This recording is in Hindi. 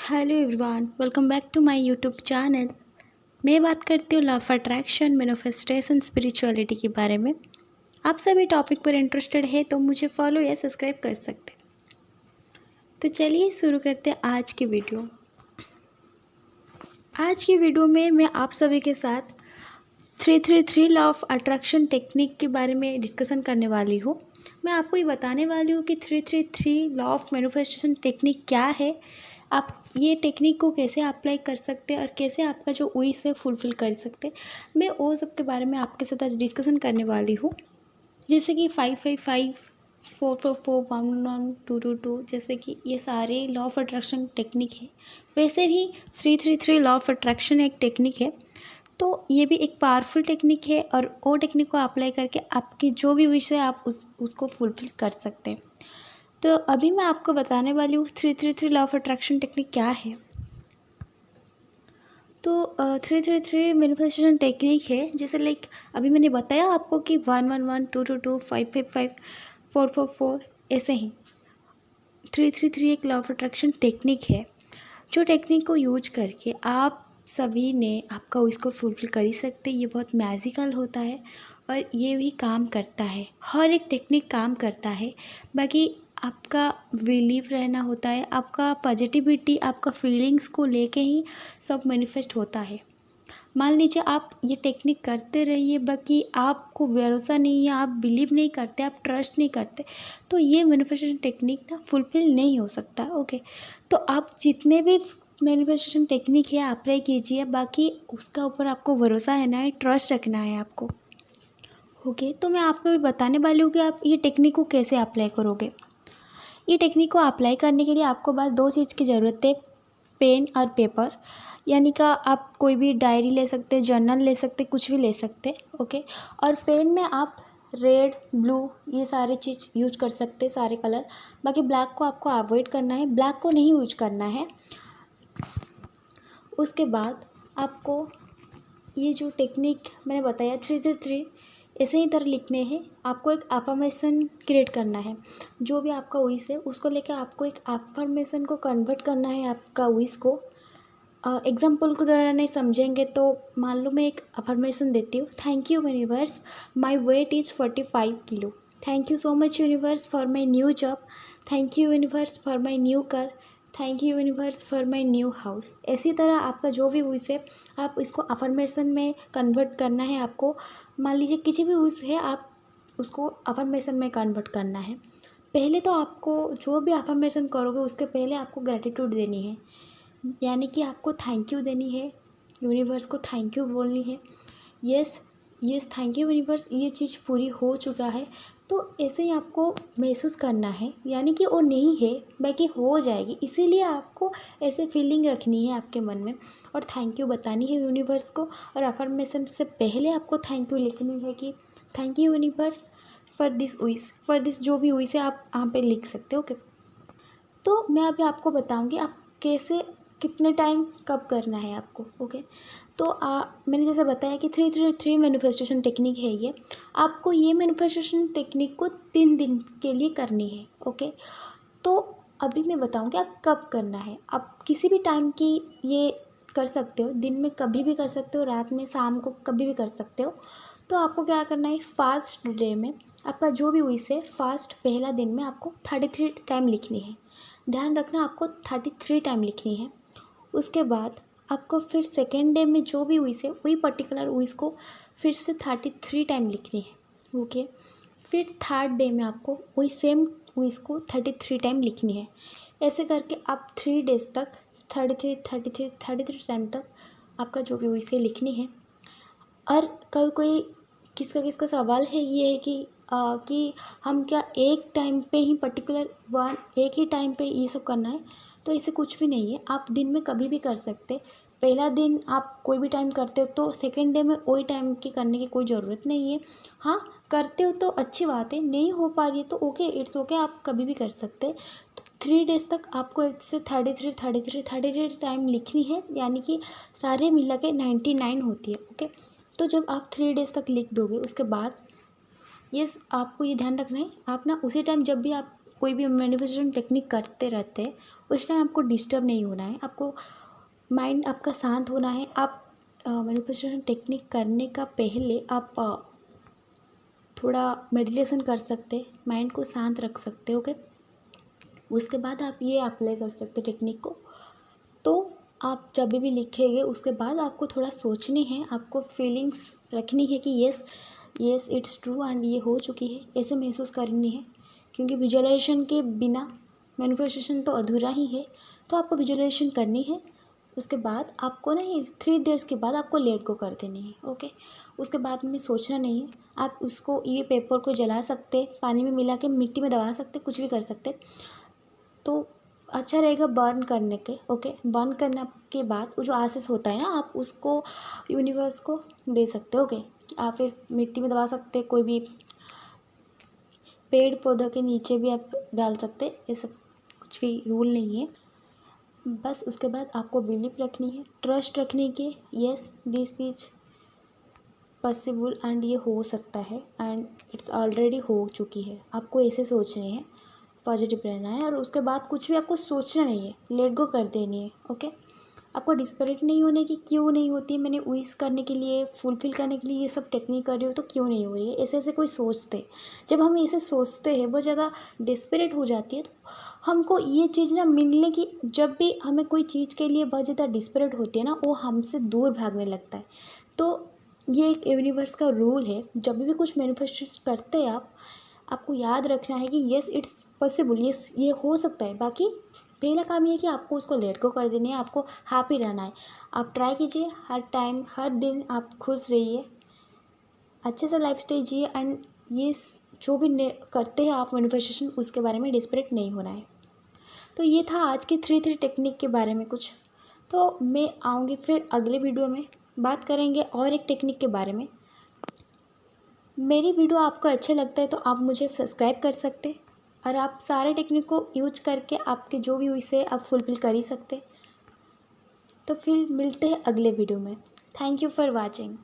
Hello everyone, welcome back to my YouTube channel. मैं बात करती हूँ law of attraction, manifestation, spirituality के बारे में। आप सभी टॉपिक पर इंटरेस्टेड है तो मुझे फॉलो या सब्सक्राइब कर सकते। तो चलिए शुरू करते हैं आज की वीडियो। आज की वीडियो में मैं आप सभी के साथ 333 लॉ ऑफ अट्रैक्शन टेक्निक के बारे में डिस्कशन करने वाली हूँ। मैं आपको ये बताने वाली हूँ कि 333 लॉ ऑफ मैनिफेस्टेशन टेक्निक क्या है, आप ये टेक्निक को कैसे अप्लाई कर सकते हैं और कैसे आपका जो विश है फुलफ़िल कर सकते हैं। मैं वो सब के बारे में आपके साथ आज डिस्कशन करने वाली हूँ। जैसे कि 555, 444, 111, 222, जैसे कि ये सारे लॉ ऑफ अट्रैक्शन टेक्निक है। वैसे भी 333 लॉ ऑफ अट्रैक्शन एक टेक्निक है, तो ये भी एक पावरफुल टेक्निक है और वो टेक्निक को अप्लाई करके आपकी जो भी विश है आप उसको फुलफ़िल कर सकते हैं। तो अभी मैं आपको बताने वाली हूँ 333 लॉ ऑफ अट्रैक्शन टेक्निक क्या है। तो 333 मैनिफेस्टेशन टेक्निक है, जैसे लाइक अभी मैंने बताया आपको कि 111, 222, 555, 444 ऐसे ही 333 एक लॉ ऑफ अट्रैक्शन टेक्निक है, जो टेक्निक को यूज करके आप सभी ने आपका विश को फुलफ़िल कर ही सकते। ये बहुत मैजिकल होता है और ये भी काम करता है, हर एक टेक्निक काम करता है। बाकी आपका बिलीव रहना होता है, आपका पॉजिटिविटी, आपका फीलिंग्स को लेके ही सब मैनिफेस्ट होता है। मान लीजिए आप ये टेक्निक करते रहिए, बाकी आपको भरोसा नहीं है, आप बिलीव नहीं करते, आप ट्रस्ट नहीं करते, तो ये मैनिफेस्टेशन टेक्निक ना फुलफ़िल नहीं हो सकता। ओके, तो आप जितने भी मैनिफेस्टेशन टेक्निक है अप्लाई कीजिए, बाकी उसका ऊपर आपको भरोसा है ना, ट्रस्ट रखना है आपको। ओके, तो मैं आपको भी बताने वाली हूँ कि आप ये टेक्निक को कैसे अप्लाई करोगे। ये टेक्निक को अप्लाई करने के लिए आपको बस दो चीज़ की ज़रूरत है, पेन और पेपर। यानी कि आप कोई भी डायरी ले सकते, जर्नल ले सकते, कुछ भी ले सकते। ओके, और पेन में आप रेड, ब्लू ये सारे चीज़ यूज कर सकते, सारे कलर। बाकी ब्लैक को आपको अवॉइड करना है, ब्लैक को नहीं यूज करना है। उसके बाद आपको ये जो टेक्निक मैंने बताया 333 ऐसे ही तरह लिखने हैं। आपको एक अफर्मेशन क्रिएट करना है, जो भी आपका विश है उसको लेकर आपको एक अफर्मेशन को कन्वर्ट करना है आपका विश को। एग्जाम्पल को तरह नहीं समझेंगे तो मान लो मैं एक अफर्मेशन देती हूँ, thank you universe, my weight is 45 kilo. Thank you so much universe for my new job. Thank you universe for my new car. Thank you universe for my new house. इसी तरह आपका जो भी विश है आप इसको अफर्मेशन में कन्वर्ट करना है आपको। मान लीजिए किसी भी विश है, आप उसको अफर्मेशन में कन्वर्ट करना है। पहले तो आपको जो भी अफर्मेशन करोगे उसके पहले आपको ग्रैटिट्यूड देनी है, यानी कि आपको थैंक यू देनी है, यूनिवर्स को थैंक यू बोलनी है। Yes yes, thank you universe, ये चीज़ पूरी हो चुका है। तो ऐसे ही आपको महसूस करना है, यानी कि वो नहीं है बाकी हो जाएगी, इसीलिए आपको ऐसे फीलिंग रखनी है आपके मन में और थैंक यू बतानी है यूनिवर्स को। और अफर्मेशन से पहले आपको थैंक यू लिखनी है कि thank you universe for this wish, for this जो भी विश है आप यहाँ पे लिख सकते हो। ओके, तो मैं अभी आपको बताऊंगी आप कैसे, कितने टाइम, कब करना है आपको। ओके, तो मैंने जैसे बताया कि 333 मैनिफेस्टेशन टेक्निक है ये। आपको ये मैनिफेस्टेशन टेक्निक को 3 दिन के लिए करनी है। ओके, तो अभी मैं बताऊंगी आप कब करना है। आप किसी भी टाइम की ये कर सकते हो, दिन में कभी भी कर सकते हो, रात में, शाम को कभी भी कर सकते हो। तो आपको क्या करना है, फास्ट डे में आपका जो भी विश है, फास्ट पहला दिन में आपको 33 टाइम लिखनी है। ध्यान रखना, आपको 33 टाइम लिखनी है। उसके बाद आपको फिर सेकेंड डे में जो भी विश है वही पर्टिकुलर विश को फिर से 33 टाइम लिखनी है। ओके, फिर थर्ड डे में आपको वही सेम विश को 33 टाइम लिखनी है। ऐसे करके आप 3 डेज तक 33 टाइम तक आपका जो भी विश है लिखनी है। और कल कोई किसका सवाल है ये है कि हम क्या एक टाइम पे ही पर्टिकुलर एक ही टाइम पे ये सब करना है, तो ऐसे कुछ भी नहीं है। आप दिन में कभी भी कर सकते। पहला दिन आप कोई भी टाइम करते हो तो सेकेंड डे में वही टाइम की करने की कोई ज़रूरत नहीं है। हाँ, करते हो तो अच्छी बात है, नहीं हो पा रही है तो ओके, इट्स ओके, आप कभी भी कर सकते। तो 3 डेज तक आपको इससे 33 टाइम लिखनी है, यानी कि सारे मिला के 99 होती है। ओके, तो जब आप 3 डेज तक लिख दोगे उसके बाद आपको ये ध्यान रखना है, आप ना उसी टाइम जब भी आप कोई भी मैनिफेस्टेशन टेक्निक करते रहते हैं उस टाइम आपको डिस्टर्ब नहीं होना है, आपको माइंड आपका शांत होना है। आप मैनिफेस्टेशन टेक्निक करने का पहले आप थोड़ा मेडिटेशन कर सकते, माइंड को शांत रख सकते। ओके, उसके बाद आप ये अप्लाई कर सकते टेक्निक को। तो आप जब भी लिखेंगे उसके बाद आपको थोड़ा सोचनी है, आपको फीलिंग्स रखनी है कि येस इट्स ट्रू एंड ये हो चुकी है, ऐसे महसूस करनी है। क्योंकि विजुअलाइजेशन के बिना मैनिफेस्टेशन तो अधूरा ही है। तो आपको विजुअलाइजेशन करनी है, उसके बाद आपको नहीं 3 डेज़ के बाद आपको लेट गो कर देनी है। ओके, उसके बाद में सोचना नहीं है। आप उसको ये पेपर को जला सकते, पानी में मिला के मिट्टी में दबा सकते, कुछ भी कर सकते। तो अच्छा रहेगा बर्न करने के। ओके, बर्न करने के बाद वो जो आसेस होता है ना, आप उसको यूनिवर्स को दे सकते हो। ओके, आप फिर मिट्टी में दबा सकते, कोई भी पेड़ पौधा के नीचे भी आप डाल सकते, ये सब कुछ भी रूल नहीं है। बस उसके बाद आपको बिलीव रखनी है, ट्रस्ट रखनी कि yes this is possible and ये हो सकता है एंड इट्स ऑलरेडी हो चुकी है। आपको ऐसे सोचने हैं, पॉजिटिव रहना है और उसके बाद कुछ भी आपको सोचना नहीं है, लेट गो कर देनी है। ओके, आपको डिस्परेट नहीं होने की, क्यों नहीं होती, मैंने विश करने के लिए, फुलफिल करने के लिए ये सब टेक्निक कर रही हूँ तो क्यों नहीं हो रही है, ऐसे ऐसे कोई सोचते। जब हम ऐसे सोचते हैं, बहुत ज़्यादा डिस्परेट हो जाती है, तो हमको ये चीज़ ना मिलने की, जब भी हमें कोई चीज़ के लिए बहुत ज़्यादा डिस्परेट होती है ना, वो हमसे दूर भागने लगता है। तो ये एक यूनिवर्स का रूल है, जब भी कुछ मैनिफेस्ट करते हैं आपको याद रखना है कि येस इट्स पॉसिबल, येस ये हो सकता है। बाकी पहला काम ये है कि आपको उसको लेट गो कर देनी है, आपको हैप्पी रहना है। आप ट्राई कीजिए, हर टाइम हर दिन आप खुश रहिए, अच्छे से लाइफ स्टाइल जिए एंड ये जो भी करते हैं आप मैनिफेस्टेशन, उसके बारे में डिस्परेट नहीं होना है। तो ये था आज की 3 टेक्निक के बारे में कुछ। तो मैं आऊँगी फिर अगले वीडियो में, बात करेंगे और एक टेक्निक के बारे में। मेरी वीडियो आपको अच्छे लगता है तो आप मुझे सब्सक्राइब कर सकते और आप सारे टेक्निक को यूज करके आपके जो भी विश है आप फुलफिल कर ही सकते। तो फिर मिलते हैं अगले वीडियो में। Thank you for watching.